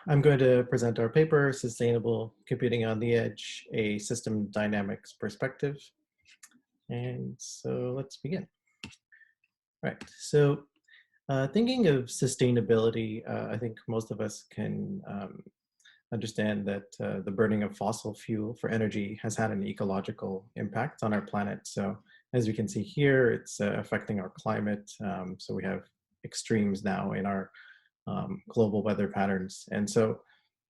I'm going to present our paper, Sustainable Computing on the Edge, a System Dynamics Perspective. And so let's begin. All right, so thinking of sustainability, I think most of us can understand that the burning of fossil fuel for energy has had an ecological impact on our planet. So as you can see here, it's affecting our climate. So we have extremes now in our global weather patterns. And so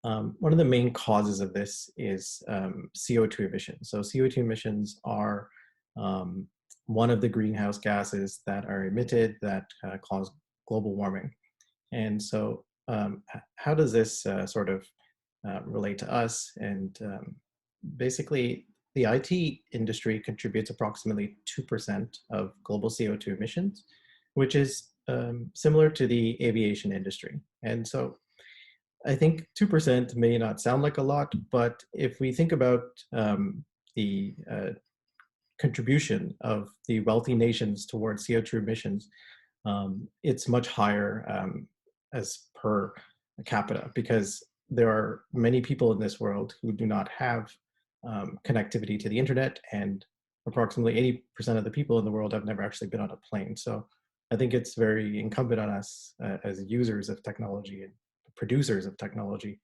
one of the main causes of this is CO2 emissions. So CO2 emissions are one of the greenhouse gases that are emitted that cause global warming. And so how does this sort of relate to us? And basically, the IT industry contributes approximately 2% of global CO2 emissions, which is similar to the aviation industry. And so I think 2% may not sound like a lot, but if we think about the contribution of the wealthy nations towards CO2 emissions, it's much higher as per capita, because there are many people in this world who do not have connectivity to the internet, and approximately 80% of the people in the world have never actually been on a plane. So I think it's very incumbent on us as users of technology and producers of technology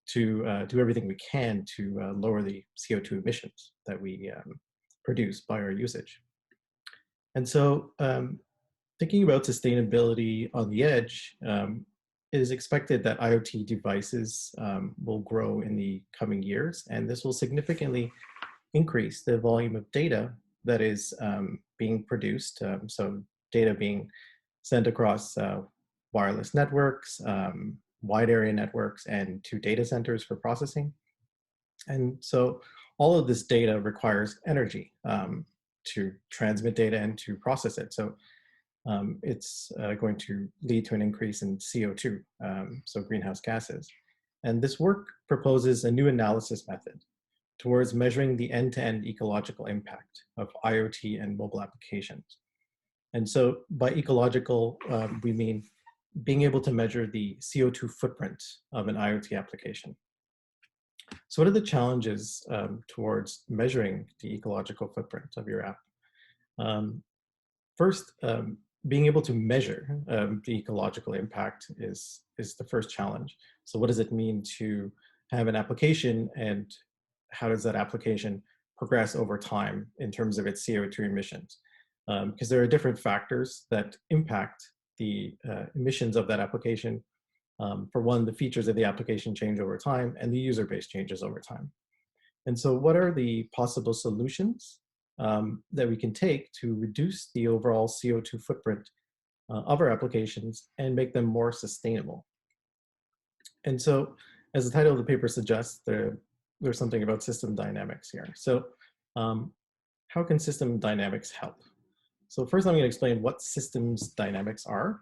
to do everything we can to lower the CO2 emissions that we produce by our usage. And so thinking about sustainability on the edge, it is expected that IoT devices will grow in the coming years, and this will significantly increase the volume of data that is being produced. So data being sent across wireless networks, wide area networks, and to data centers for processing. And so all of this data requires energy to transmit data and to process it. So it's going to lead to an increase in CO2, so greenhouse gases. And this work proposes a new analysis method towards measuring the end-to-end ecological impact of IoT and mobile applications. And so by ecological, we mean being able to measure the CO2 footprint of an IoT application. So what are the challenges towards measuring the ecological footprint of your app? First, being able to measure the ecological impact is the first challenge. So what does it mean to have an application, and how does that application progress over time in terms of its CO2 emissions? Because there are different factors that impact the emissions of that application. For one, the features of the application change over time, and the user base changes over time. And so what are the possible solutions that we can take to reduce the overall CO2 footprint of our applications and make them more sustainable? And so, as the title of the paper suggests, there's something about system dynamics here. So how can system dynamics help? So first I'm going to explain what systems dynamics are.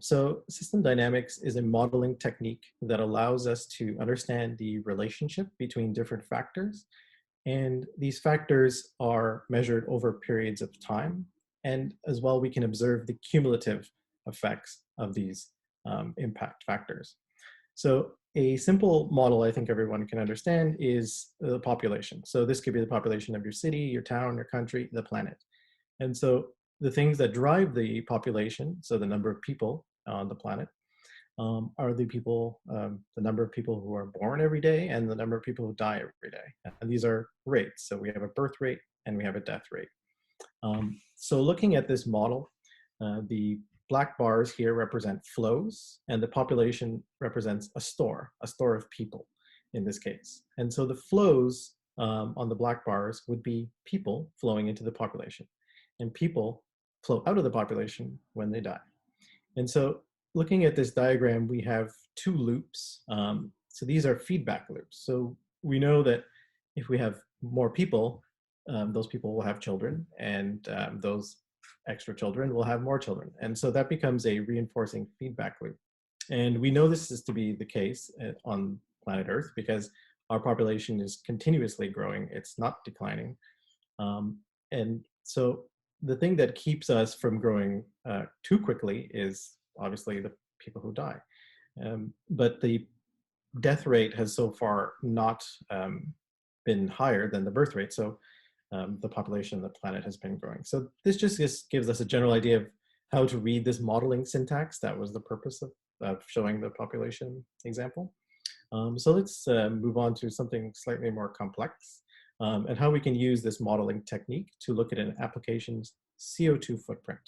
So system dynamics is a modeling technique that allows us to understand the relationship between different factors. And these factors are measured over periods of time. And as well, we can observe the cumulative effects of these impact factors. So a simple model I think everyone can understand is the population. So this could be the population of your city, your town, your country, the planet. And so the things that drive the population, so the number of people on the planet, are the people, the number of people who are born every day and the number of people who die every day. And these are rates. So we have a birth rate and we have a death rate. So looking at this model, the black bars here represent flows, and the population represents a store of people in this case. And so the flows on the black bars would be people flowing into the population, and people flow out of the population when they die. And so looking at this diagram, we have two loops. So these are feedback loops. So we know that if we have more people, those people will have children, and those extra children will have more children. And so that becomes a reinforcing feedback loop. And we know this is to be the case on planet Earth because our population is continuously growing. It's not declining. And so the thing that keeps us from growing too quickly is obviously the people who die. But the death rate has so far not been higher than the birth rate. So the population of the planet has been growing. So this just gives us a general idea of how to read this modeling syntax. That was the purpose of showing the population example. So let's move on to something slightly more complex and how we can use this modeling technique to look at an application's CO2 footprint.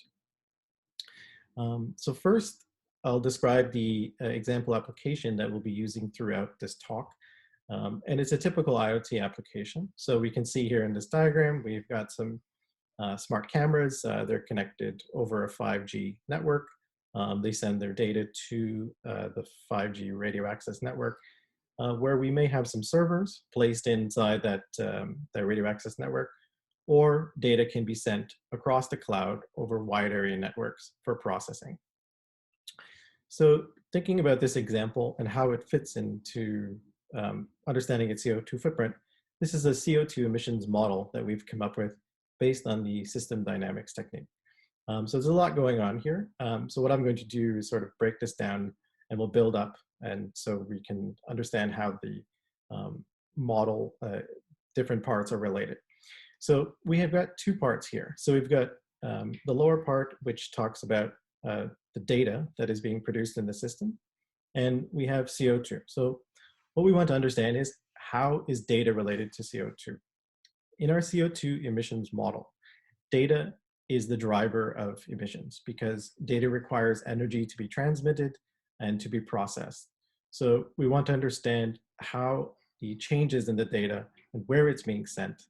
So first, I'll describe the example application that we'll be using throughout this talk. And it's a typical IoT application. So we can see here in this diagram, we've got some smart cameras. They're connected over a 5G network. They send their data to the 5G radio access network, where we may have some servers placed inside that radio access network, or data can be sent across the cloud over wide area networks for processing. So thinking about this example and how it fits into understanding its CO2 footprint, this is a CO2 emissions model that we've come up with based on the system dynamics technique. So there's a lot going on here. So what I'm going to do is sort of break this down, and we'll build up, and so we can understand how the model, different parts are related. So we have got two parts here. So we've got the lower part, which talks about the data that is being produced in the system, and we have CO2. So what we want to understand is, how is data related to CO2? In our CO2 emissions model, data is the driver of emissions because data requires energy to be transmitted and to be processed. So we want to understand how the changes in the data and where it's being sent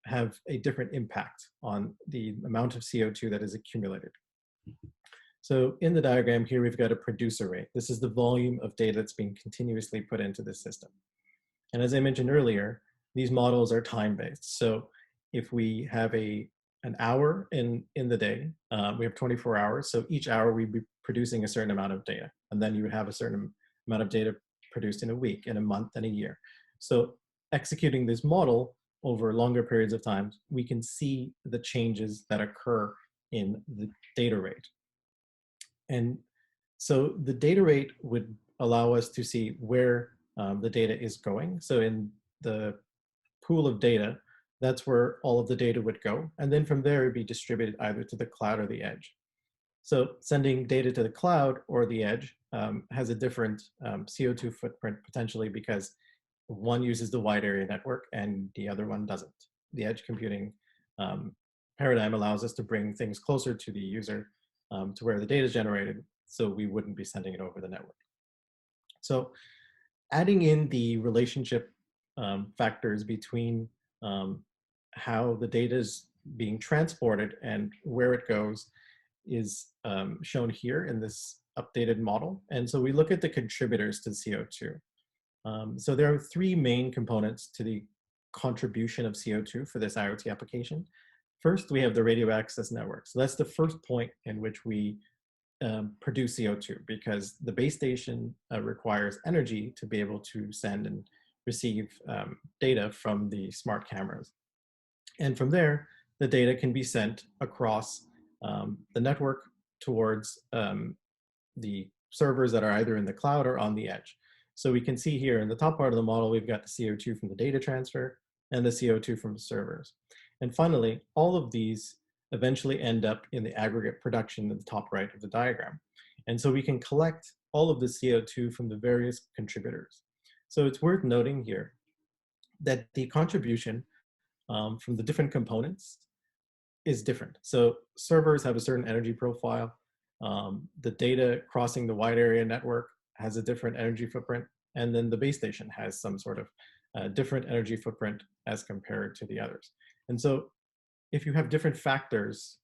have a different impact on the amount of CO2 that is accumulated. So in the diagram here, we've got a producer rate. This is the volume of data that's being continuously put into the system. And as I mentioned earlier, these models are time-based. So if we have an hour in the day, we have 24 hours. So each hour we'd be producing a certain amount of data. And then you would have a certain amount of data produced in a week, in a month, and a year. So executing this model over longer periods of time, we can see the changes that occur in the data rate. And so the data rate would allow us to see where the data is going. So in the pool of data, that's where all of the data would go. And then from there, it'd be distributed either to the cloud or the edge. So sending data to the cloud or the edge has a different CO2 footprint potentially, because one uses the wide area network and the other one doesn't. The edge computing paradigm allows us to bring things closer to the user to where the data is generated, so we wouldn't be sending it over the network. So adding in the relationship factors between how the data is being transported and where it goes is shown here in this updated model. And so we look at the contributors to CO2. So there are three main components to the contribution of CO2 for this IoT application. First, we have the radio access network. So that's the first point in which we produce CO2, because the base station requires energy to be able to send and receive data from the smart cameras. And from there, the data can be sent across the network towards the servers that are either in the cloud or on the edge. So we can see here in the top part of the model, we've got the CO2 from the data transfer and the CO2 from the servers. And finally, all of these eventually end up in the aggregate production in the top right of the diagram. And so we can collect all of the CO2 from the various contributors. So it's worth noting here that the contribution from the different components is different. So servers have a certain energy profile. The data crossing the wide area network has a different energy footprint. And then the base station has some sort of different energy footprint as compared to the others. And so if you have different factors,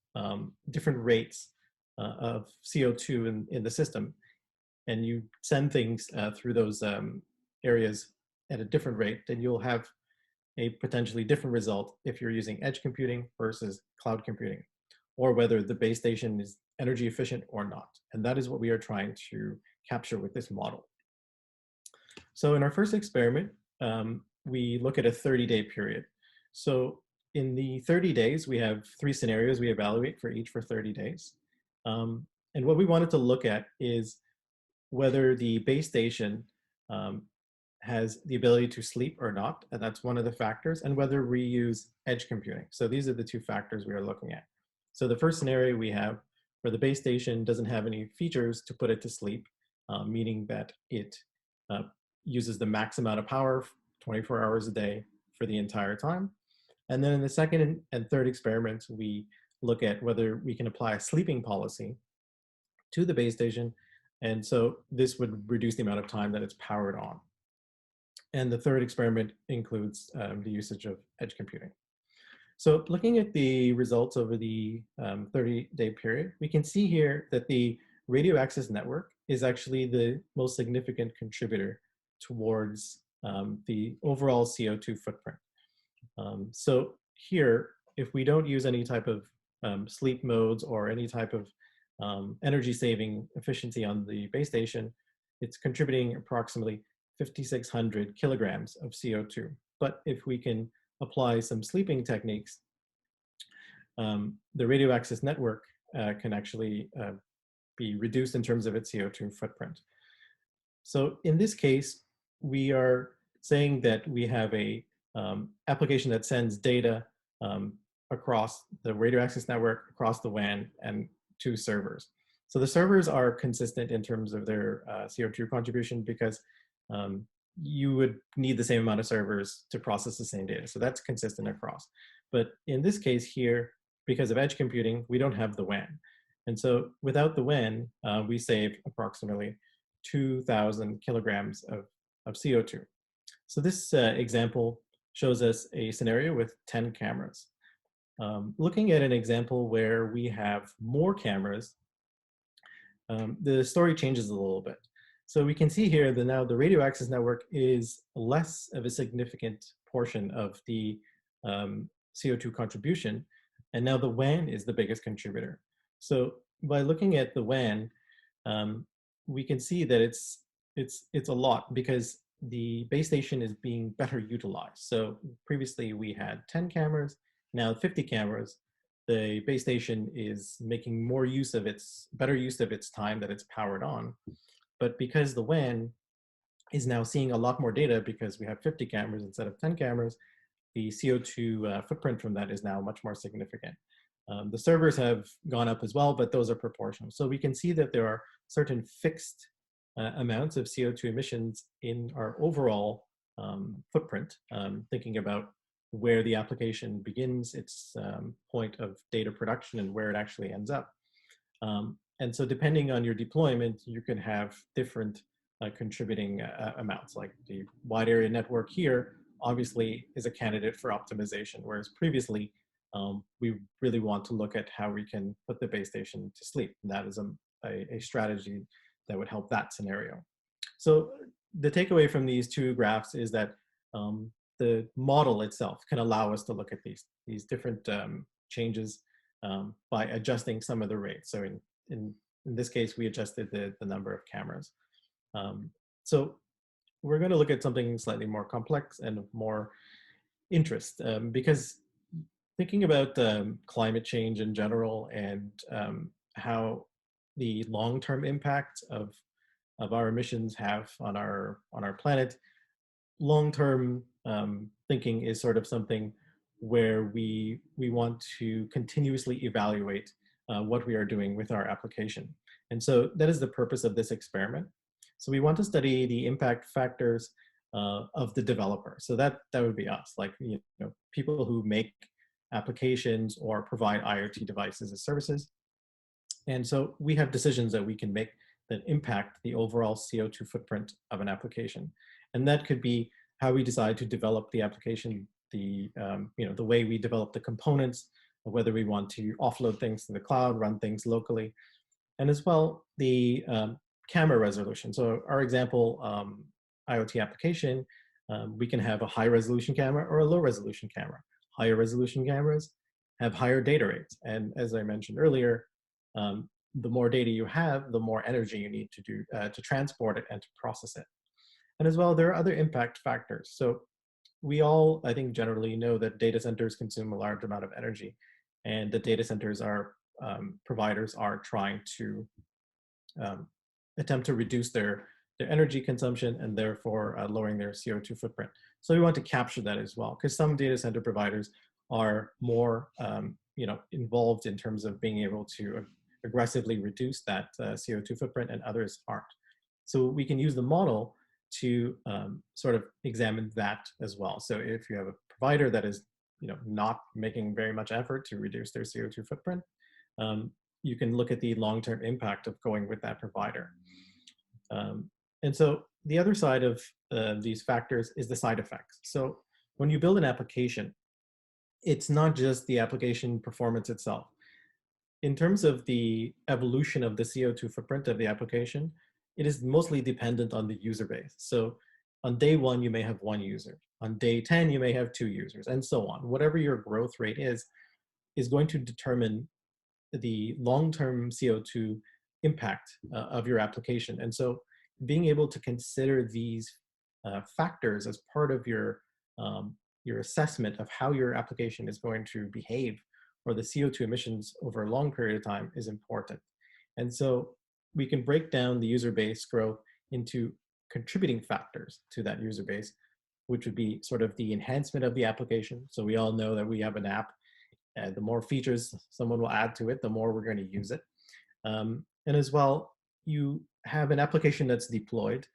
different rates of CO2 in the system, and you send things through those areas at a different rate, then you'll have a potentially different result if you're using edge computing versus cloud computing, or whether the base station is energy efficient or not. And that is what we are trying to capture with this model. So in our first experiment, we look at a 30-day period. So in the 30 days, we have three scenarios we evaluate for each for 30 days. And what we wanted to look at is whether the base station has the ability to sleep or not, and that's one of the factors, and whether we use edge computing. So these are the two factors we are looking at. So the first scenario we have where the base station doesn't have any features to put it to sleep, meaning that it uses the max amount of power 24 hours a day for the entire time. And then in the second and third experiments, we look at whether we can apply a sleeping policy to the base station. And so this would reduce the amount of time that it's powered on. And the third experiment includes the usage of edge computing. So looking at the results over the 30-day period, we can see here that the radio access network is actually the most significant contributor towards the overall CO2 footprint. So here, if we don't use any type of sleep modes or any type of energy saving efficiency on the base station, it's contributing approximately 5,600 kilograms of CO2. But if we can apply some sleeping techniques, the radio access network can actually be reduced in terms of its CO2 footprint. So in this case, we are saying that we have a application that sends data across the radio access network, across the WAN, and to servers. So the servers are consistent in terms of their CO2 contribution because you would need the same amount of servers to process the same data. So that's consistent across. But in this case here, because of edge computing, we don't have the WAN. And so without the WAN, we save approximately 2,000 kilograms of CO2. So this example shows us a scenario with 10 cameras. Looking at an example where we have more cameras, the story changes a little bit. So we can see here that now the radio access network is less of a significant portion of the CO2 contribution, and now the WAN is the biggest contributor. So by looking at the WAN, we can see that it's a lot because the base station is being better utilized. So previously we had 10 cameras, now 50 cameras. The base station is making more use of better use of its time that it's powered on. But because the WAN is now seeing a lot more data because we have 50 cameras instead of 10 cameras, the CO2 footprint from that is now much more significant. The servers have gone up as well, but those are proportional. So we can see that there are certain fixed amounts of CO2 emissions in our overall footprint, thinking about where the application begins, its point of data production, and where it actually ends up. And so depending on your deployment, you can have different contributing amounts. Like the wide area network here obviously is a candidate for optimization, whereas previously we really want to look at how we can put the base station to sleep. And that is a strategy that would help that scenario. So the takeaway from these two graphs is that the model itself can allow us to look at these different changes by adjusting some of the rates. So in this case, we adjusted the number of cameras. So we're going to look at something slightly more complex and of more interest, because thinking about climate change in general and how the long-term impact of our emissions have on our planet, long-term thinking is sort of something where we want to continuously evaluate what we are doing with our application. And so that is the purpose of this experiment. So we want to study the impact factors of the developer. So that would be us, like people who make applications or provide IoT devices as services. And so we have decisions that we can make that impact the overall CO2 footprint of an application. And that could be how we decide to develop the application, the way we develop the components, whether we want to offload things to the cloud, run things locally, and as well the camera resolution. So our example IoT application, we can have a high resolution camera or a low resolution camera. Higher resolution cameras have higher data rates. And as I mentioned earlier, the more data you have, the more energy you need to do to transport it and to process it. And as well, there are other impact factors. So we all, I think, generally know that data centers consume a large amount of energy, and the data centers are providers are trying to attempt to reduce their their energy consumption and therefore lowering their CO2 footprint. So we want to capture that as well, because some data center providers are more involved in terms of being able to aggressively reduce that CO2 footprint, and others aren't. So we can use the model to sort of examine that as well. So if you have a provider that is not making very much effort to reduce their CO2 footprint, you can look at the long-term impact of going with that provider. And so the other side of these factors is the side effects. So when you build an application, it's not just the application performance itself. In terms of the evolution of the CO2 footprint of the application, it is mostly dependent on the user base. So on day 1, you may have 1 user. On day 10, you may have 2 users, and so on. Whatever your growth rate is going to determine the long-term CO2 impact of your application. And so being able to consider these factors as part of your assessment of how your application is going to behave, or the CO2 emissions over a long period of time, is important. And so we can break down the user base growth into contributing factors to that user base, which would be sort of the enhancement of the application. So we all know that we have an app, and the more features someone will add to it, the more we're going to use it. And as well, you have an application that's deployed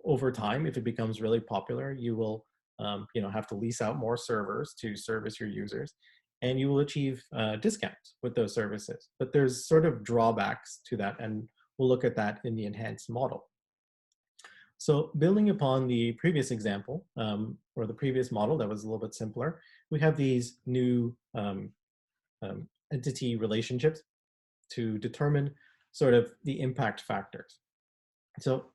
over time. If it becomes really popular, you will have to lease out more servers to service your users, and you will achieve discounts with those services. But there's sort of drawbacks to that, and we'll look at that in the enhanced model. So building upon the previous example, or the previous model that was a little bit simpler, we have these new entity relationships to determine sort of the impact factors. So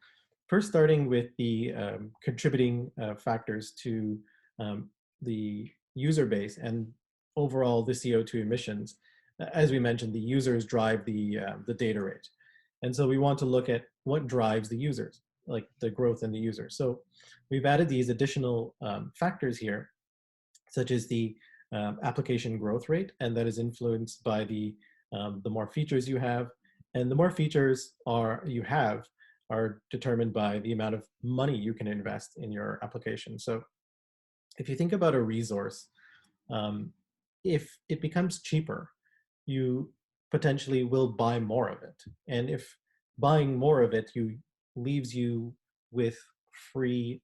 first, starting with the contributing factors to the user base and overall the CO2 emissions. As we mentioned, the users drive the data rate. And so we want to look at what drives the users, like the growth in the user. So we've added these additional factors here, such as the application growth rate, and that is influenced by the more features you have. And the more features you have are determined by the amount of money you can invest in your application. So if you think about a resource, if it becomes cheaper, you potentially will buy more of it. And if buying more of it leaves you with free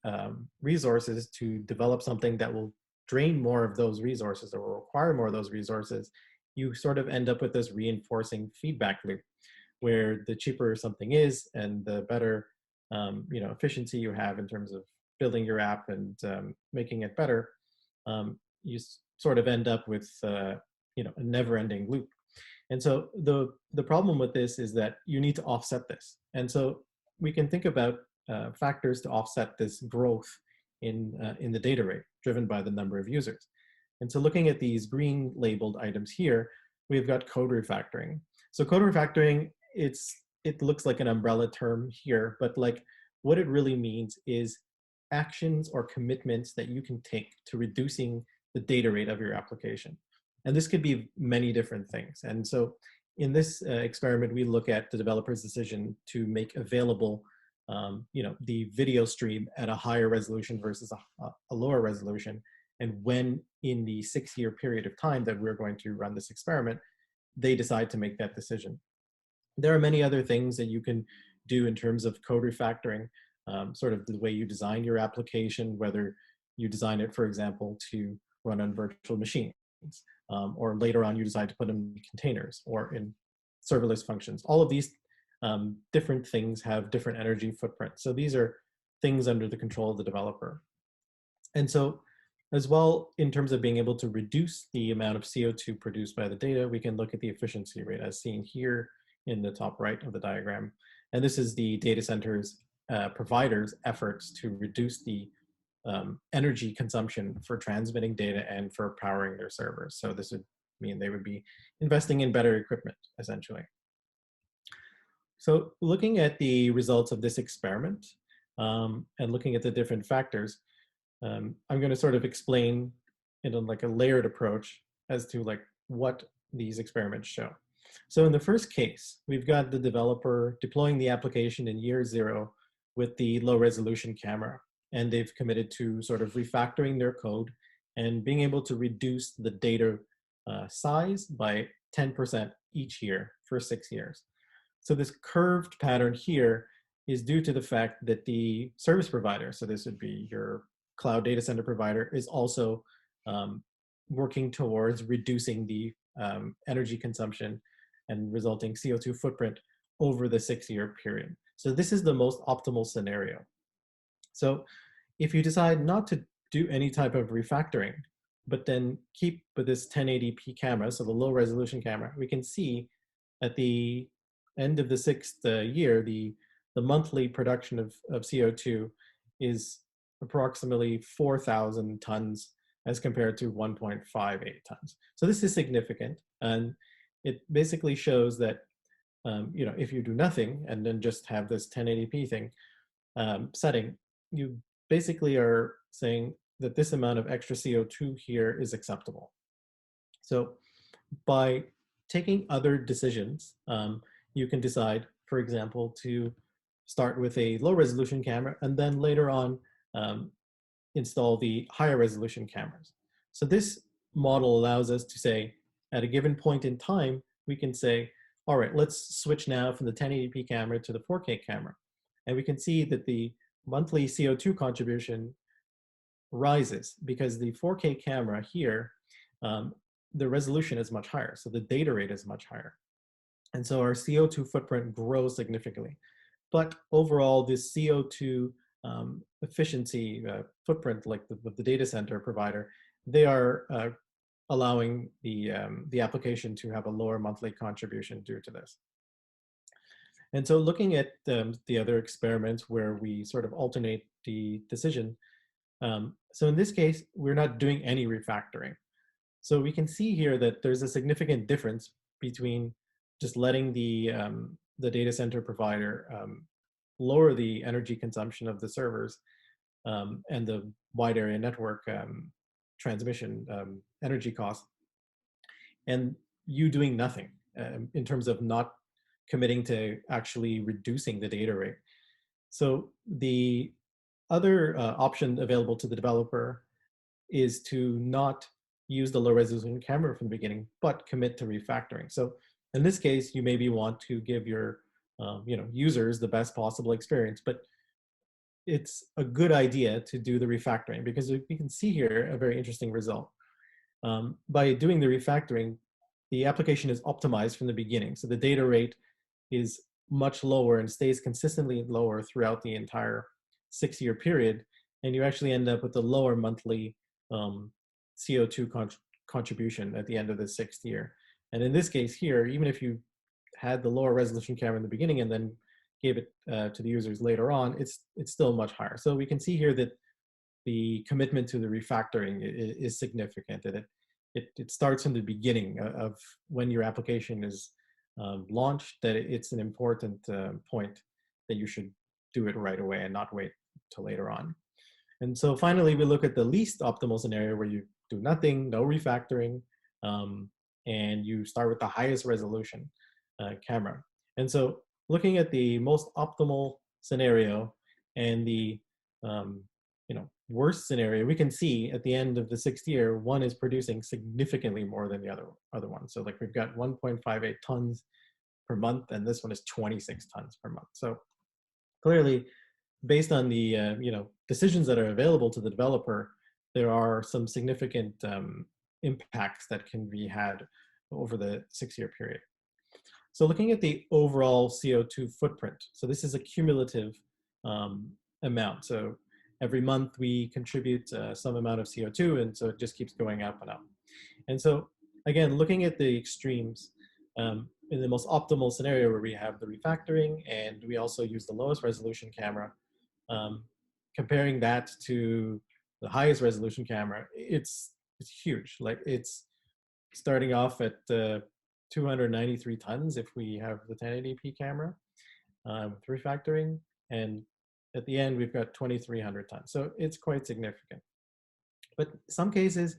resources to develop something that will drain more of those resources or will require more of those resources, you sort of end up with this reinforcing feedback loop, where the cheaper something is and the better efficiency you have in terms of building your app and making it better, you sort of end up with a never-ending loop. And so the problem with this is that you need to offset this. And so we can think about factors to offset this growth in the data rate driven by the number of users. And so looking at these green labeled items here, we've got code refactoring. So code refactoring, it looks like an umbrella term here, but like what it really means is actions or commitments that you can take to reducing the data rate of your application. And this could be many different things. And so in this experiment, we look at the developer's decision to make available the video stream at a higher resolution versus a lower resolution. And when in the 6-year period of time that we're going to run this experiment, they decide to make that decision. There are many other things that you can do in terms of code refactoring, sort of the way you design your application, whether you design it, for example, to run on virtual machines, or later on you decide to put them in containers or in serverless functions. All of these different things have different energy footprints. So these are things under the control of the developer. And so as well, in terms of being able to reduce the amount of CO2 produced by the data, we can look at the efficiency rate as seen here in the top right of the diagram. And this is the data center's providers' efforts to reduce the energy consumption for transmitting data and for powering their servers. So this would mean they would be investing in better equipment, essentially. So looking at the results of this experiment and looking at the different factors, I'm going to sort of explain in like a layered approach as to like what these experiments show. So in the first case, we've got the developer deploying the application in year 0 with the low resolution camera. And they've committed to sort of refactoring their code and being able to reduce the data size by 10% each year for 6 years. So this curved pattern here is due to the fact that the service provider, so this would be your cloud data center provider, is also working towards reducing the energy consumption and resulting CO2 footprint over the 6-year period. So this is the most optimal scenario. So if you decide not to do any type of refactoring, but then keep with this 1080p camera, so the low resolution camera, we can see at the end of the 6th year, the monthly production of CO2 is approximately 4,000 tons as compared to 1.58 tons. So this is significant, and it basically shows that if you do nothing and then just have this 1080p thing setting, you basically are saying that this amount of extra CO2 here is acceptable. So by taking other decisions, you can decide, for example, to start with a low resolution camera and then later on install the higher resolution cameras. So this model allows us to say, at a given point in time, we can say, all right, let's switch now from the 1080p camera to the 4K camera. And we can see that the monthly CO2 contribution rises because the 4K camera here, the resolution is much higher. So the data rate is much higher. And so our CO2 footprint grows significantly. But overall, this CO2 efficiency footprint, like the data center provider, they are allowing the application to have a lower monthly contribution due to this. And so looking at the other experiments where we sort of alternate the decision, so in this case, we're not doing any refactoring. So we can see here that there's a significant difference between just letting the data center provider lower the energy consumption of the servers and the wide area network transmission energy costs, and you doing nothing in terms of not committing to actually reducing the data rate. So the other option available to the developer is to not use the low resolution camera from the beginning, but commit to refactoring. So in this case, you maybe want to give your users the best possible experience, but it's a good idea to do the refactoring because we can see here a very interesting result. By doing the refactoring, the application is optimized from the beginning. So the data rate is much lower and stays consistently lower throughout the entire 6-year period. And you actually end up with a lower monthly CO2 contribution at the end of the 6th year. And in this case here, even if you had the lower resolution camera in the beginning and then gave it to the users later on, it's still much higher. So we can see here that the commitment to the refactoring is significant, and it starts from the beginning of when your application is launched, that it's an important point that you should do it right away and not wait till later on. And so finally, we look at the least optimal scenario where you do nothing, no refactoring, and you start with the highest resolution camera. And so looking at the most optimal scenario and the worst scenario, we can see at the end of the 6th year, one is producing significantly more than the other one. So like we've got 1.58 tons per month, and this one is 26 tons per month. So clearly, based on the decisions that are available to the developer, there are some significant impacts that can be had over the 6-year period. So looking at the overall CO2 footprint, so this is a cumulative amount. So every month we contribute some amount of CO2, and so it just keeps going up and up. And so again, looking at the extremes, in the most optimal scenario where we have the refactoring and we also use the lowest resolution camera, comparing that to the highest resolution camera, it's huge. Like it's starting off at 293 tons if we have the 1080p camera with refactoring, and at the end we've got 2,300 tons. So it's quite significant. But some cases,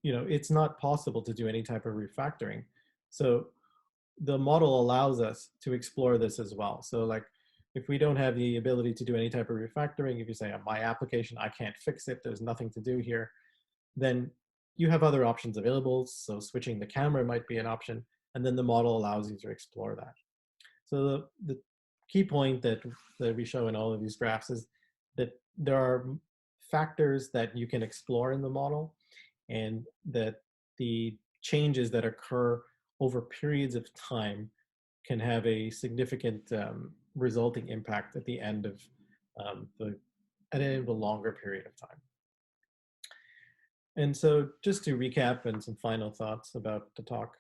it's not possible to do any type of refactoring. So the model allows us to explore this as well. So like if we don't have the ability to do any type of refactoring, if you say, my application, I can't fix it, there's nothing to do here, then you have other options available. So switching the camera might be an option, and then the model allows you to explore that. So the key point that we show in all of these graphs is that there are factors that you can explore in the model, and that the changes that occur over periods of time can have a significant resulting impact at the end of a longer period of time. And so just to recap and some final thoughts about the talk.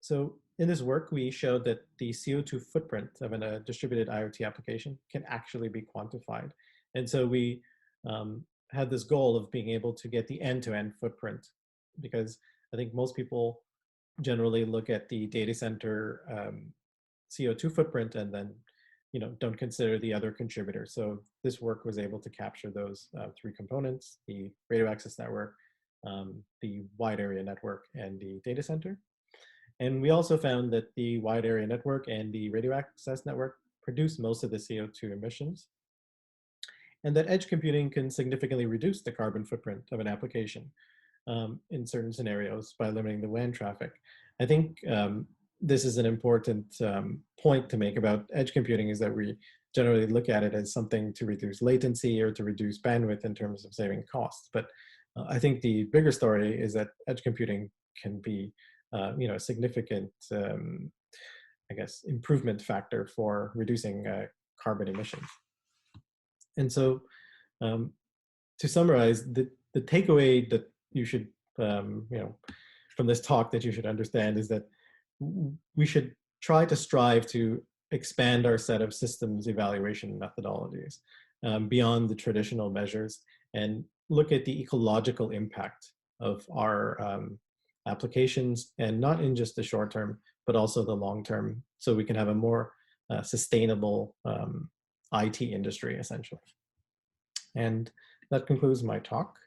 So in this work, we showed that the CO2 footprint of a distributed IoT application can actually be quantified. And so we had this goal of being able to get the end-to-end footprint, because I think most people generally look at the data center CO2 footprint and then don't consider the other contributors. So this work was able to capture those three components: the radio access network, the wide area network, and the data center. And we also found that the wide area network and the radio access network produce most of the CO2 emissions, and that edge computing can significantly reduce the carbon footprint of an application in certain scenarios by limiting the WAN traffic. I think this is an important point to make about edge computing, is that we generally look at it as something to reduce latency or to reduce bandwidth in terms of saving costs. But I think the bigger story is that edge computing can be a significant, I guess, improvement factor for reducing carbon emissions. And so to summarize, the takeaway that you should, from this talk that you should understand is that we should try to strive to expand our set of systems evaluation methodologies beyond the traditional measures, and look at the ecological impact of our applications, and not in just the short term, but also the long term, so we can have a more sustainable IT industry, essentially. And that concludes my talk.